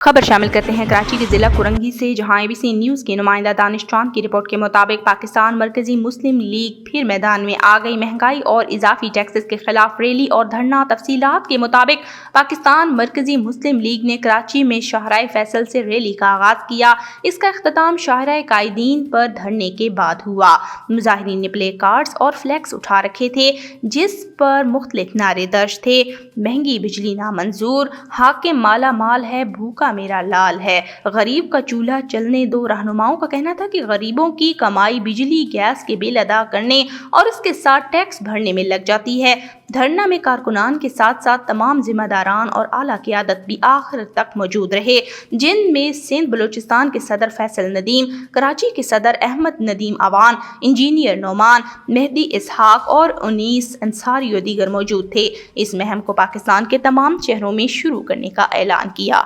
خبر شامل کرتے ہیں کراچی کے ضلع کرنگی سے، جہاں ABC نیوز کے نمائندہ دانش چاند کی رپورٹ کے مطابق پاکستان مرکزی مسلم لیگ پھر میدان میں آ گئی۔ مہنگائی اور اضافی ٹیکسز کے خلاف ریلی اور دھرنا۔ تفصیلات کے مطابق پاکستان مرکزی مسلم لیگ نے کراچی میں شاہراہ فیصل سے ریلی کا آغاز کیا۔ اس کا اختتام شاہراہ قائدین پر دھرنے کے بعد ہوا۔ مظاہرین نے پلے کارڈز اور فلیکس اٹھا رکھے تھے جس پر مختلف نعرے درج تھے: مہنگی بجلی نامنظور، حاکم مالا مال ہے، بھوکا میرا لال ہے، غریب کا چولہا چلنے دو۔ رہنماؤں کا کہنا تھا کہ غریبوں کی کمائی بجلی گیس کے بل ادا کرنے اور اس کے ساتھ ٹیکس بھرنے میں لگ جاتی ہے۔ دھرنا میں کارکنان کے ساتھ ساتھ تمام ذمہ داران اور اعلیٰ قیادت بھی آخر تک موجود رہے، جن میں سندھ بلوچستان کے صدر فیصل ندیم، کراچی کے صدر احمد ندیم اوان، انجینئر نعمان، مہدی اسحاق اور انیس انصاری و دیگر موجود تھے۔ اس مہم کو پاکستان کے تمام شہروں میں شروع کرنے کا اعلان کیا۔